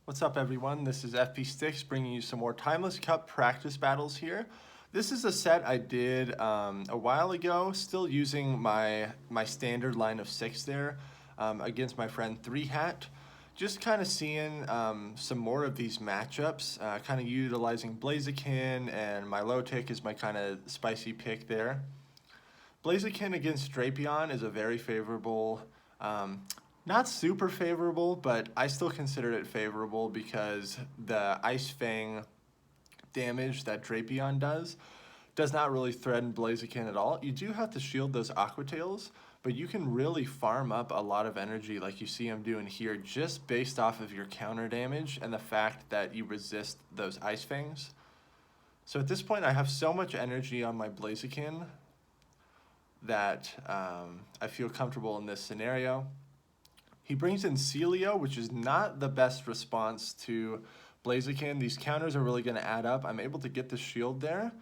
What's up, everyone? This is FP Sticks bringing you some more Timeless Cup practice battles here. This is a set I did a while ago, still using my standard line of 6 there against my friend 3hat. Just kind of seeing some more of these matchups, kind of utilizing Blaziken and my low tick is my kind of spicy pick there. Blaziken against Drapion is a very favorable, not super favorable, but I still consider it favorable because the Ice Fang damage that Drapion does not really threaten Blaziken at all. You do have to shield those Aqua Tails, but you can really farm up a lot of energy like you see him doing here just based off of your counter damage and the fact that you resist those Ice Fangs. So at this point I have so much energy on my Blaziken that I feel comfortable in this scenario. He brings in Celio, which is not the best response to Blaziken. These counters are really going to add up. I'm able to get the shield there,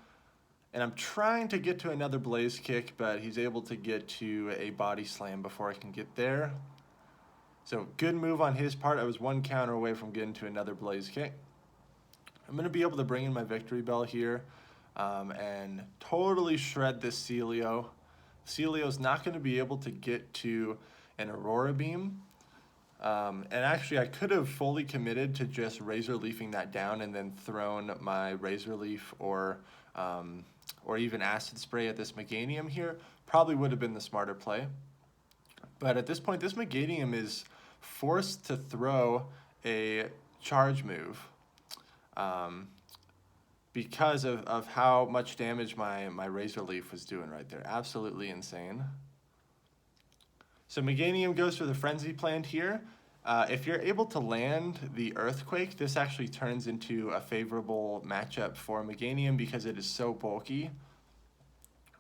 and I'm trying to get to another Blaze Kick, but he's able to get to a Body Slam before I can get there. So good move on his part. I was one counter away from getting to another Blaze Kick. I'm going to be able to bring in my Victory Bell here and totally shred this Celio. Celio's not going to be able to get to an Aurora Beam. And actually, I could have fully committed to just Razor Leafing that down and then thrown my Razor Leaf or even Acid Spray at this Meganium here. Probably would have been the smarter play. But at this point, this Meganium is forced to throw a charge move because of how much damage my Razor Leaf was doing right there. Absolutely insane. So Meganium goes for the Frenzy Plant here. If you're able to land the Earthquake, this actually turns into a favorable matchup for Meganium because it is so bulky.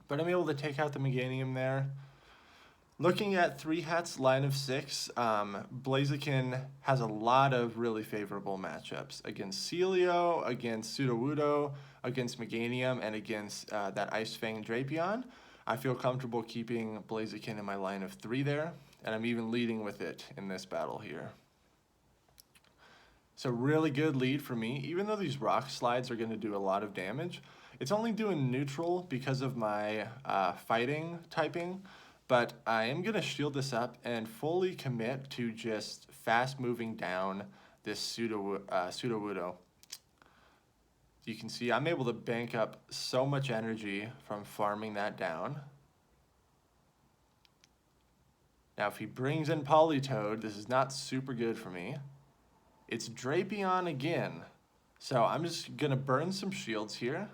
But I'm able to take out the Meganium there. Looking at 3hat's line of 6, Blaziken has a lot of really favorable matchups against Celio, against Sudowoodo, against Meganium, and against that Ice Fang Drapion. I feel comfortable keeping Blaziken in my line of 3 there, and I'm even leading with it in this battle here. So really good lead for me. Even though these rock slides are going to do a lot of damage, it's only doing neutral because of my fighting typing, but I am going to shield this up and fully commit to just fast moving down this Sudowoodo. You can see I'm able to bank up so much energy from farming that down. Now if he brings in Politoed, this is not super good for me. It's Drapion again. So I'm just going to burn some shields here.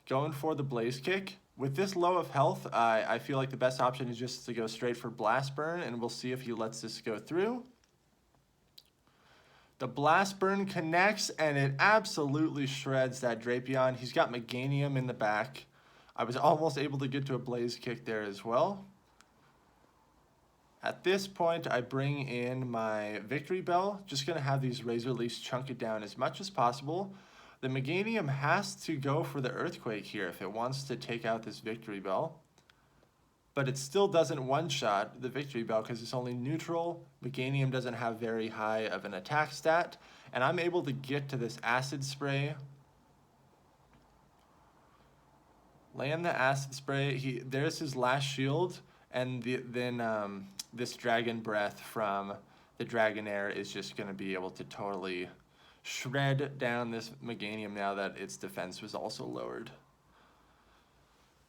Going for the Blaze Kick. With this low of health, I feel like the best option is just to go straight for Blast Burn, and we'll see if he lets this go through. The Blast Burn connects, and it absolutely shreds that Drapion. He's got Meganium in the back. I was almost able to get to a Blaze Kick there as well. At this point, I bring in my Victory Bell. Just going to have these Razor Leafs chunk it down as much as possible. The Meganium has to go for the Earthquake here if it wants to take out this Victory Bell. But it still doesn't one-shot the Victory Bell because it's only neutral. Meganium doesn't have very high of an attack stat. And I'm able to get to this Acid Spray. Land the Acid Spray. There's his last shield. And then this Dragon Breath from the Dragonair is just going to be able to totally shred down this Meganium now that its defense was also lowered.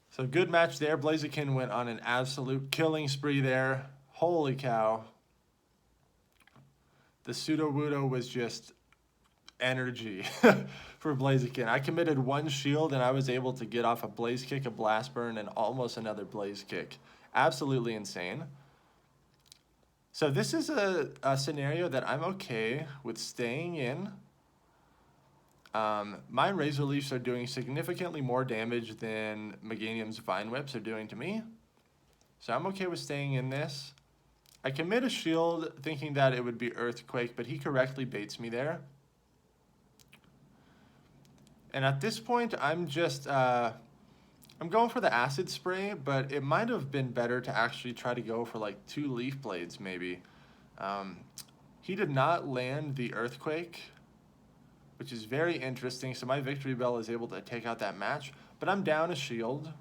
So good match there. Blaziken went on an absolute killing spree there. Holy cow. The Sudowoodo was just energy for Blaziken. I committed one shield and I was able to get off a Blaze Kick, a Blast Burn, and almost another Blaze Kick. Absolutely insane. So this is a scenario that I'm okay with staying in. My Razor Leafs are doing significantly more damage than Meganium's Vine Whips are doing to me. So I'm okay with staying in this. I commit a shield thinking that it would be Earthquake, but he correctly baits me there. And at this point, I'm going for the Acid Spray, but it might have been better to actually try to go for like 2 Leaf Blades maybe. He did not land the Earthquake, which is very interesting. So my Victory Bell is able to take out that match, but I'm down a shield.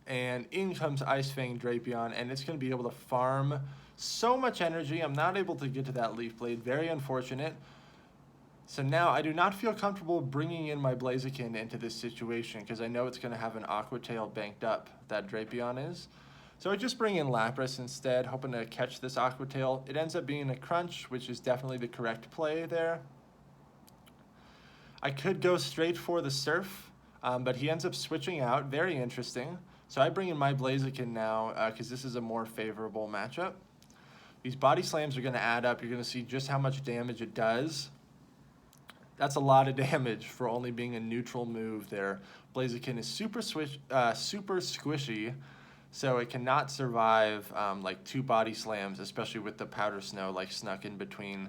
And in comes Ice Fang Drapion, and it's going to be able to farm so much energy. I'm not able to get to that Leaf Blade. Very unfortunate. So now I do not feel comfortable bringing in my Blaziken into this situation because I know it's going to have an Aqua Tail banked up, that Drapion is. So I just bring in Lapras instead, hoping to catch this Aqua Tail. It ends up being a Crunch, which is definitely the correct play there. I could go straight for the Surf, but he ends up switching out. Very interesting. So I bring in my Blaziken now because this is a more favorable matchup. These body slams are going to add up. You're going to see just how much damage it does. That's a lot of damage for only being a neutral move there. Blaziken is super squishy, so it cannot survive like 2 body slams, especially with the Powder Snow like snuck in between.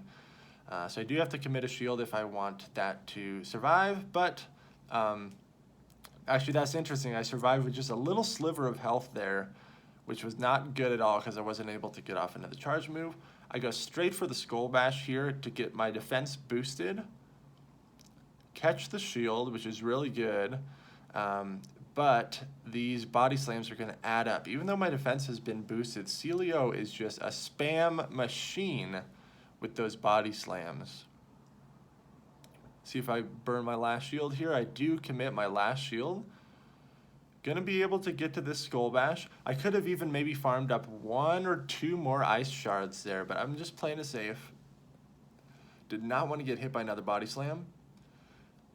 So I do have to commit a shield if I want that to survive, but actually, that's interesting. I survived with just a little sliver of health there, which was not good at all because I wasn't able to get off into the charge move. I go straight for the Skull Bash here to get my defense boosted. Catch the shield, which is really good. But these body slams are going to add up. Even though my defense has been boosted, Celio is just a spam machine with those body slams. See if I burn my last shield here. I do commit my last shield. Gonna be able to get to this Skull Bash. I could have even maybe farmed up 1 or 2 more ice shards there, but I'm just playing it safe. Did not want to get hit by another body slam.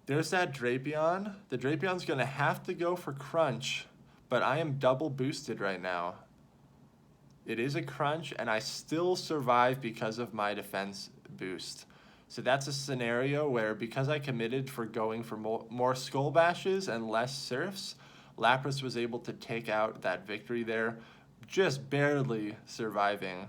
There's that Drapion. The Drapion's gonna have to go for Crunch, but I am double boosted right now. It is a Crunch, and I still survive because of my defense boost. So that's a scenario where, because I committed for going for more Skull Bashes and less Surfs, Lapras was able to take out that victory there, just barely surviving.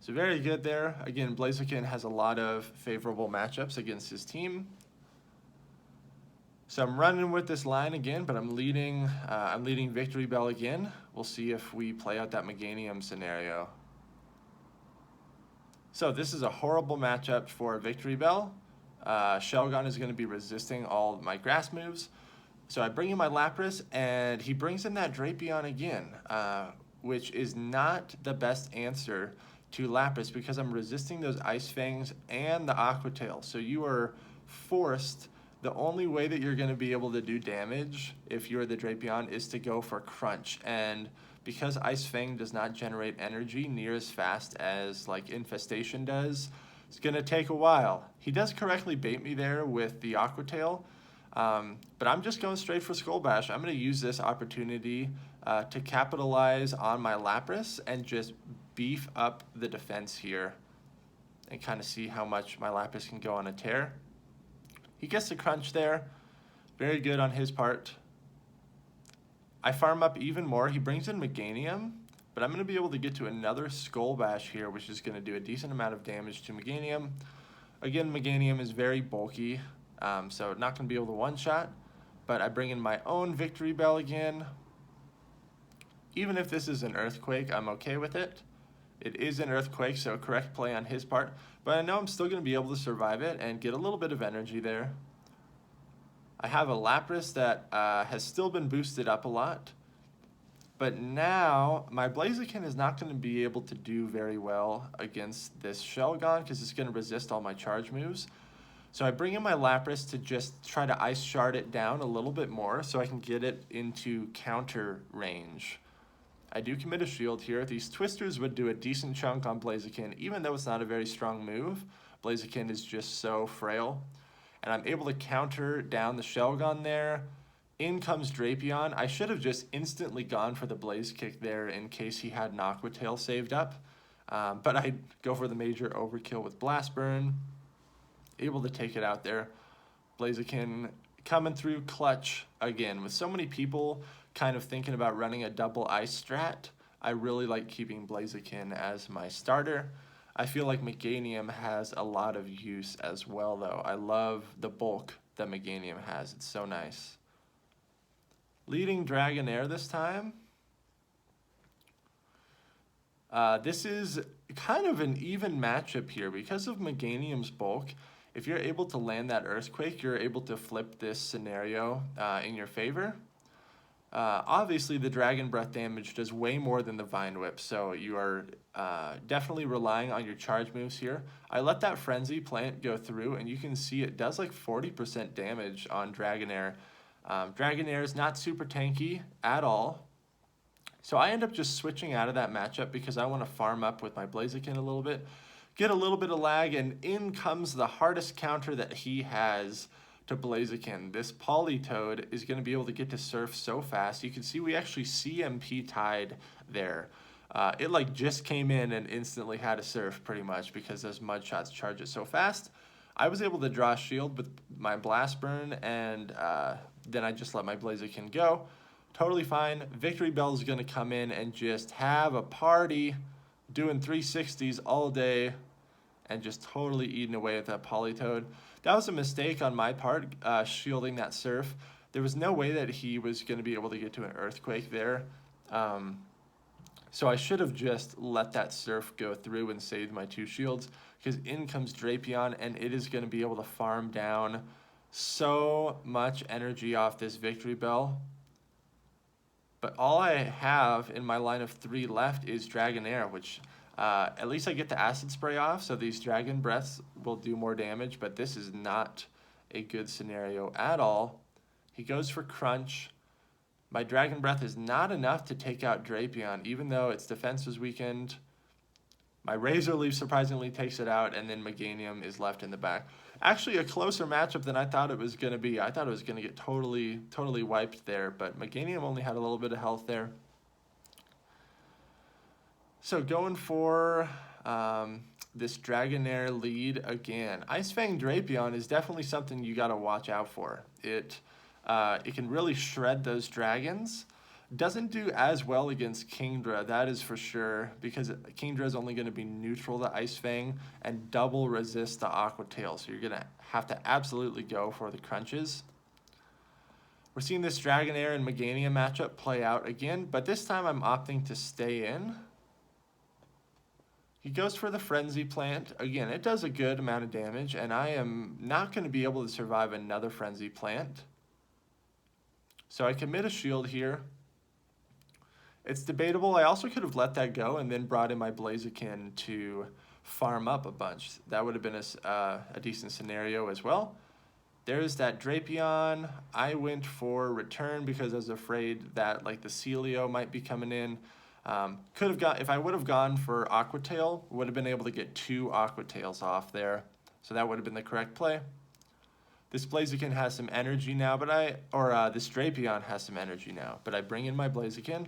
So very good there. Again, Blaziken has a lot of favorable matchups against his team. So I'm running with this line again, but I'm leading Victory Bell again. We'll see if we play out that Meganium scenario. So this is a horrible matchup for Victory Bell. Shelgon is going to be resisting all my grass moves. So I bring in my Lapras, and he brings in that Drapion again, which is not the best answer to Lapras because I'm resisting those Ice Fangs and the Aqua Tail. So you are forced, the only way that you're going to be able to do damage if you're the Drapion is to go for Crunch. And because Ice Fang does not generate energy near as fast as like Infestation does, it's going to take a while. He does correctly bait me there with the Aqua Tail, but I'm just going straight for Skull Bash. I'm going to use this opportunity to capitalize on my Lapras and just beef up the defense here and kind of see how much my Lapras can go on a tear. He gets the Crunch there. Very good on his part. I farm up even more. He brings in Meganium, but I'm going to be able to get to another Skull Bash here, which is going to do a decent amount of damage to Meganium. Again, Meganium is very bulky, so not going to be able to one-shot, but I bring in my own Victory Bell again. Even if this is an Earthquake, I'm okay with it. It is an Earthquake, so correct play on his part, but I know I'm still going to be able to survive it and get a little bit of energy there. I have a Lapras that has still been boosted up a lot, but now my Blaziken is not going to be able to do very well against this Shelgon because it's going to resist all my charge moves. So I bring in my Lapras to just try to Ice Shard it down a little bit more so I can get it into counter range. I do commit a shield here. These Twisters would do a decent chunk on Blaziken, even though it's not a very strong move. Blaziken is just so frail. And I'm able to counter down the Shelgon there. In comes Drapion. I should have just instantly gone for the Blaze Kick there in case he had an Aqua Tail saved up. But I go for the major overkill with Blast Burn. Able to take it out there. Blaziken coming through clutch again. With so many people kind of thinking about running a double ice strat, I really like keeping Blaziken as my starter. I feel like Meganium has a lot of use as well, though. I love the bulk that Meganium has. It's so nice. Leading Dragonair this time. This is kind of an even matchup here because of Meganium's bulk. If you're able to land that Earthquake, you're able to flip this scenario in your favor. Obviously, the Dragon Breath damage does way more than the Vine Whip, so you are definitely relying on your charge moves here. I let that Frenzy plant go through, and you can see it does like 40% damage on Dragonair. Dragonair is not super tanky at all, so I end up just switching out of that matchup because I want to farm up with my Blaziken a little bit, get a little bit of lag, and in comes the hardest counter that he has to Blaziken. This Politoed is going to be able to get to Surf so fast. You can see we actually CMP tied there. It like just came in and instantly had a Surf pretty much because those Mud Shots charge it so fast. I was able to draw a shield with my Blast Burn, and then I just let my Blaziken go. Totally fine. Victory Bell is going to come in and just have a party doing 360s all day and just totally eating away at that Politoed. That was a mistake on my part, shielding that Surf. There was no way that he was going to be able to get to an Earthquake there. So I should have just let that Surf go through and saved my 2 shields, because in comes Drapion, and it is going to be able to farm down so much energy off this Victory Bell. But all I have in my line of 3 left is Dragonair, which at least I get the Acid Spray off, so these Dragon Breaths will do more damage, but this is not a good scenario at all. He goes for Crunch. My Dragon Breath is not enough to take out Drapion, even though its defense was weakened. My Razor Leaf surprisingly takes it out, and then Meganium is left in the back. Actually, a closer matchup than I thought it was going to be. I thought it was going to get totally wiped there, but Meganium only had a little bit of health there. So going for this Dragonair lead again. Ice Fang Drapion is definitely something you got to watch out for. It can really shred those dragons. Doesn't do as well against Kingdra, that is for sure, because Kingdra is only going to be neutral to Ice Fang and double resist the Aqua Tail, so you're going to have to absolutely go for the crunches. We're seeing this Dragonair and Meganium matchup play out again, but this time I'm opting to stay in. He goes for the Frenzy Plant. Again, it does a good amount of damage, and I am not going to be able to survive another Frenzy Plant. So I commit a shield here. It's debatable. I also could have let that go and then brought in my Blaziken to farm up a bunch. That would have been a decent scenario as well. There's that Drapion. I went for Return because I was afraid that like the Celio might be coming in. If I would have gone for Aqua Tail, would have been able to get 2 Aqua Tails off there. So that would have been the correct play. This Blaziken has some energy now, this Drapion has some energy now, but I bring in my Blaziken.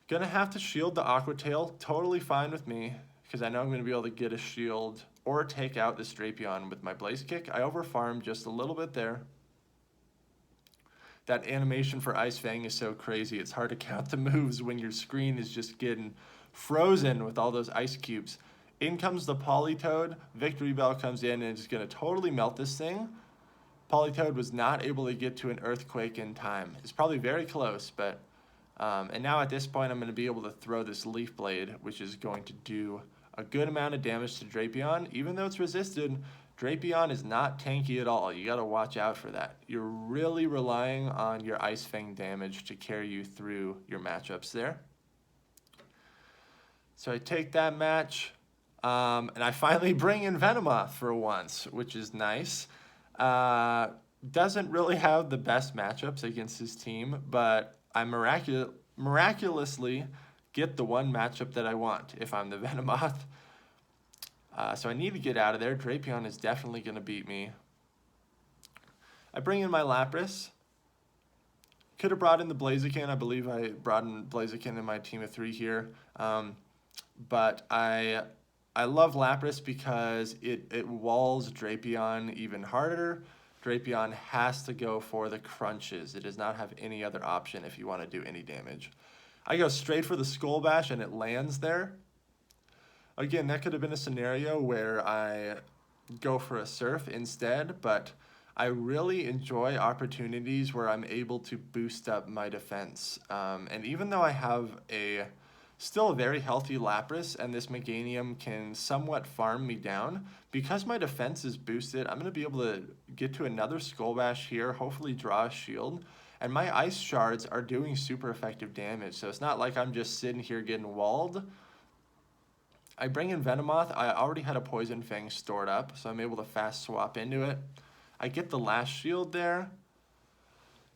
Gonna have to shield the Aqua Tail, totally fine with me, because I know I'm gonna be able to get a shield or take out this Drapion with my Blaze Kick. I overfarmed just a little bit there. That animation for Ice Fang is so crazy, it's hard to count the moves when your screen is just getting frozen with all those ice cubes. In comes the Politoed, Victory Bell comes in and it's gonna totally melt this thing. Politoed was not able to get to an Earthquake in time. It's probably very close, but and now at this point I'm going to be able to throw this Leaf Blade, which is going to do a good amount of damage to Drapion. Even though it's resisted, Drapion is not tanky at all. You got to watch out for that. You're really relying on your Ice Fang damage to carry you through your matchups there. So I take that match, and I finally bring in Venomoth for once, which is nice. Doesn't really have the best matchups against his team, but I miraculously get the one matchup that I want if I'm the Venomoth. So I need to get out of there. Drapion is definitely going to beat me. I bring in my Lapras. Could have brought in the Blaziken. I believe I brought in Blaziken in my team of 3 here. But I love Lapras because it walls Drapion even harder. Drapion has to go for the crunches. It does not have any other option if you want to do any damage. I go straight for the Skull Bash and it lands there. Again, that could have been a scenario where I go for a Surf instead, but I really enjoy opportunities where I'm able to boost up my defense. And even though I have a Still a very healthy Lapras, and this Meganium can somewhat farm me down. Because my defense is boosted, I'm going to be able to get to another Skull Bash here, hopefully draw a shield. And my Ice Shards are doing super effective damage, so it's not like I'm just sitting here getting walled. I bring in Venomoth. I already had a Poison Fang stored up, so I'm able to fast swap into it. I get the last shield there.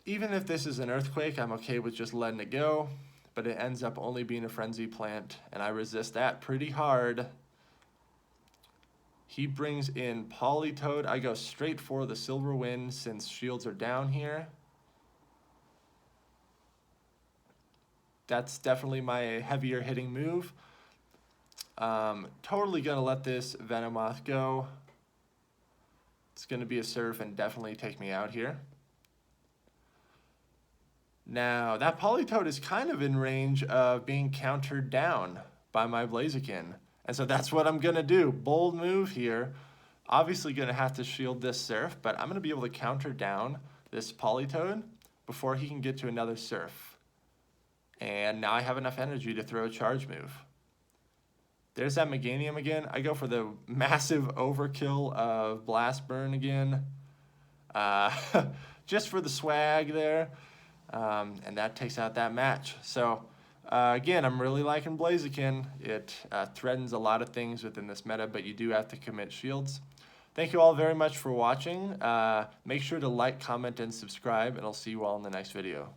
Even if this is an Earthquake, I'm okay with just letting it go. But it ends up only being a Frenzy Plant, and I resist that pretty hard. He brings in Politoed. I go straight for the Silver Wind since shields are down here. That's definitely my heavier hitting move. Totally gonna let this Venomoth go. It's gonna be a Surf and definitely take me out here. Now, that Politoed is kind of in range of being countered down by my Blaziken. And so that's what I'm going to do. Bold move here. Obviously going to have to shield this Surf, but I'm going to be able to counter down this Politoed before he can get to another Surf. And now I have enough energy to throw a charge move. There's that Meganium again. I go for the massive overkill of Blast Burn again. Just for the swag there. And that takes out that match. So, again, I'm really liking Blaziken. It threatens a lot of things within this meta, but you do have to commit shields. Thank you all very much for watching. Make sure to like, comment, and subscribe, and I'll see you all in the next video.